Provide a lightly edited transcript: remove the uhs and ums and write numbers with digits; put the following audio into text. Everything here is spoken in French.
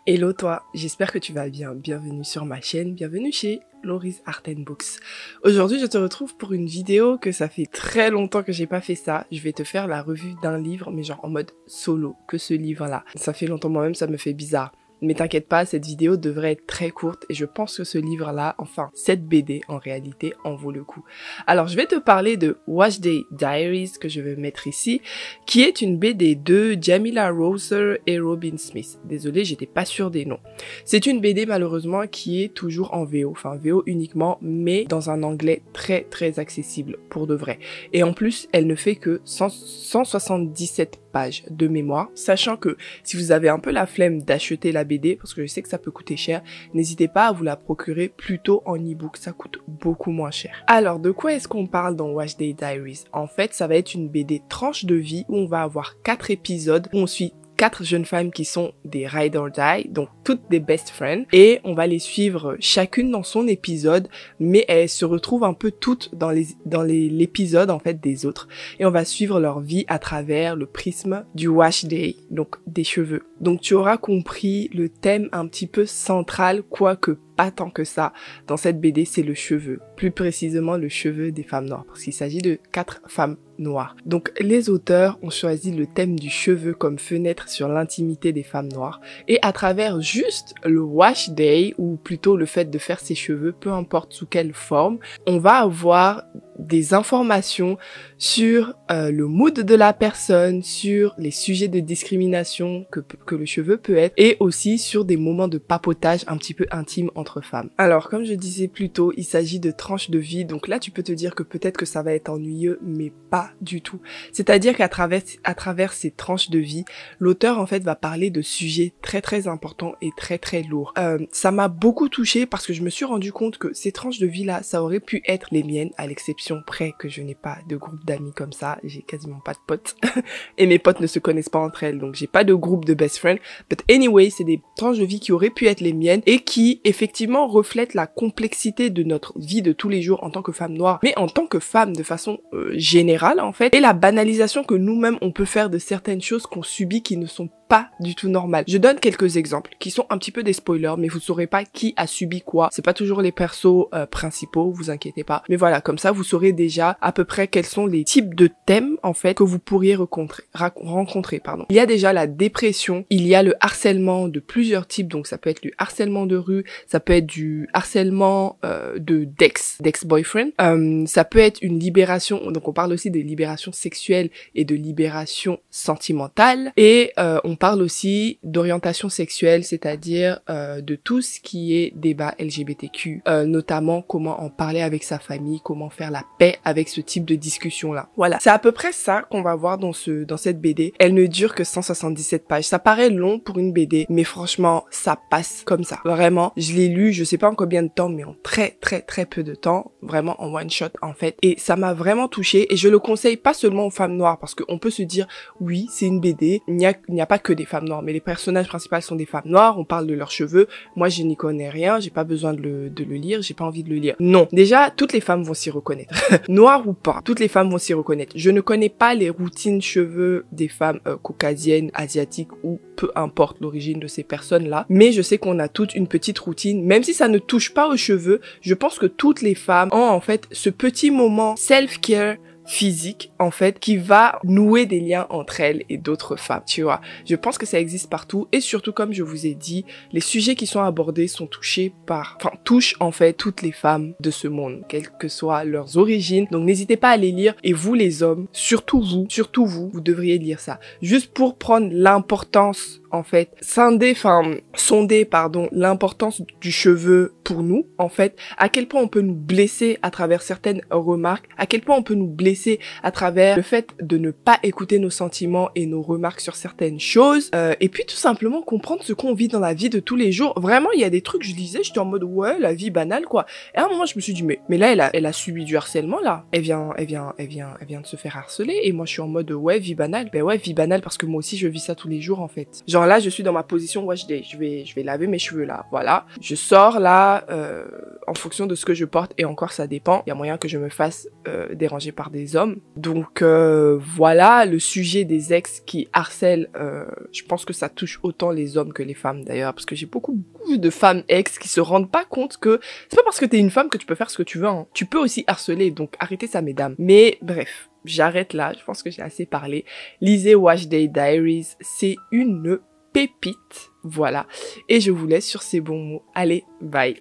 Hello toi, j'espère que tu vas bien. Bienvenue sur ma chaîne, bienvenue chez Laurie's Art and Books. Aujourd'hui, je te retrouve pour une vidéo que ça fait très longtemps que j'ai pas fait ça. Je vais te faire la revue d'un livre, mais genre en mode solo, que ce livre-là. Ça fait longtemps moi-même, ça me fait bizarre. Mais t'inquiète pas, cette vidéo devrait être très courte et je pense que ce livre-là, enfin cette BD en réalité, en vaut le coup. Alors je vais te parler de Wash Day Diaries que je vais mettre ici, qui est une BD de Jamila Rowser et Robin Smith. Désolée, j'étais pas sûre des noms. C'est une BD malheureusement qui est toujours en VO, enfin VO uniquement, mais dans un anglais très très accessible pour de vrai. Et en plus, elle ne fait que 177 pages de mémoire, sachant que si vous avez un peu la flemme d'acheter la BD, parce que je sais que ça peut coûter cher, n'hésitez pas à vous la procurer plutôt en e-book, ça coûte beaucoup moins cher. Alors, de quoi est-ce qu'on parle dans Wash Day Diaries? En fait, ça va être une BD tranche de vie où on va avoir 4 épisodes où on suit 4 jeunes femmes qui sont des ride or die, donc toutes des best friends, et on va les suivre chacune dans son épisode, mais elles se retrouvent un peu toutes dans l'épisode en fait des autres, et on va suivre leur vie à travers le prisme du wash day, donc des cheveux. Donc tu auras compris le thème un petit peu central, quoique pas tant que ça, dans cette BD, c'est le cheveu. Plus précisément, le cheveu des femmes noires, parce qu'il s'agit de 4 femmes noires. Donc, les auteurs ont choisi le thème du cheveu comme fenêtre sur l'intimité des femmes noires. Et à travers juste le wash day, ou plutôt le fait de faire ses cheveux, peu importe sous quelle forme, on va avoir des informations sur le mood de la personne, sur les sujets de discrimination que le cheveu peut être, et aussi sur des moments de papotage un petit peu intimes entre femmes. Alors, comme je disais plus tôt, il s'agit de tranches de vie, donc là tu peux te dire que peut-être que ça va être ennuyeux, mais pas du tout. C'est-à-dire qu'à travers ces tranches de vie, l'auteur en fait va parler de sujets très très importants et très très lourds. Ça m'a beaucoup touchée parce que je me suis rendu compte que ces tranches de vie là, ça aurait pu être les miennes, à l'exception près que je n'ai pas de groupe d'amis comme ça, j'ai quasiment pas de potes et mes potes ne se connaissent pas entre elles, donc j'ai pas de groupe de best friends, but anyway, c'est des tranches de vie qui auraient pu être les miennes et qui effectivement reflètent la complexité de notre vie de tous les jours en tant que femme noire, mais en tant que femme de façon générale en fait, et la banalisation que nous-mêmes on peut faire de certaines choses qu'on subit qui ne sont pas du tout normales. Je donne quelques exemples qui sont un petit peu des spoilers, mais vous saurez pas qui a subi quoi. C'est pas toujours les persos principaux, vous inquiétez pas. Mais voilà, comme ça vous saurez déjà à peu près quels sont les types de thèmes en fait que vous pourriez rencontrer. Il y a déjà la dépression, il y a le harcèlement de plusieurs types, donc ça peut être du harcèlement de rue, ça peut être du harcèlement d'ex-boyfriend, ça peut être une libération, donc on parle aussi de libération sexuelle et de libération sentimentale, et on parle aussi d'orientation sexuelle, c'est-à-dire de tout ce qui est débat LGBTQ, notamment comment en parler avec sa famille, comment faire la paix avec ce type de discussion-là. Voilà, c'est à peu près ça qu'on va voir dans cette BD. Elle ne dure que 177 pages. Ça paraît long pour une BD, mais franchement, ça passe comme ça. Vraiment, je l'ai lu, je sais pas en combien de temps, mais en très très très peu de temps, vraiment en one shot en fait. Et ça m'a vraiment touchée et je le conseille pas seulement aux femmes noires parce qu'on peut se dire, oui, c'est une BD, il n'y a pas que des femmes noires, mais les personnages principaux sont des femmes noires, on parle de leurs cheveux, moi je n'y connais rien, j'ai pas besoin de le lire, j'ai pas envie de le lire. Non, déjà, toutes les femmes vont s'y reconnaître. Noires ou pas, toutes les femmes vont s'y reconnaître. Je ne connais pas les routines cheveux des femmes caucasiennes, asiatiques ou peu importe l'origine de ces personnes-là, mais je sais qu'on a toute une petite routine, même si ça ne touche pas aux cheveux, je pense que toutes les femmes ont en fait ce petit moment self-care physique en fait qui va nouer des liens entre elles et d'autres femmes, tu vois. Je pense que ça existe partout et surtout comme je vous ai dit, les sujets qui sont abordés sont touchent en fait toutes les femmes de ce monde, quelles que soient leurs origines. Donc n'hésitez pas à les lire et vous les hommes, surtout vous devriez lire ça. Juste pour prendre l'importance en fait, sonder l'importance du cheveu pour nous, en fait, à quel point on peut nous blesser à travers certaines remarques, à quel point on peut nous blesser à travers le fait de ne pas écouter nos sentiments et nos remarques sur certaines choses, et puis tout simplement comprendre ce qu'on vit dans la vie de tous les jours. Vraiment, il y a des trucs, je disais, j'étais en mode, ouais, la vie banale, quoi. Et à un moment, je me suis dit, mais là, elle a subi du harcèlement, là. Elle vient de se faire harceler, et moi, je suis en mode, ouais, vie banale. Ben ouais, vie banale, parce que moi aussi, je vis ça tous les jours, en fait. Genre, Genre là, je suis dans ma position wash day. Je vais laver mes cheveux là, voilà. Je sors là, en fonction de ce que je porte, et encore ça dépend. Il y a moyen que je me fasse déranger par des hommes. Donc voilà, le sujet des ex qui harcèlent, je pense que ça touche autant les hommes que les femmes d'ailleurs, parce que j'ai beaucoup vu de femmes ex qui se rendent pas compte que c'est pas parce que t'es une femme que tu peux faire ce que tu veux, hein. Tu peux aussi harceler, donc arrêtez ça mesdames. Mais bref, j'arrête là, je pense que j'ai assez parlé. Lisez Wash Day Diaries, c'est une pépite, voilà. Et je vous laisse sur ces bons mots. Allez, bye.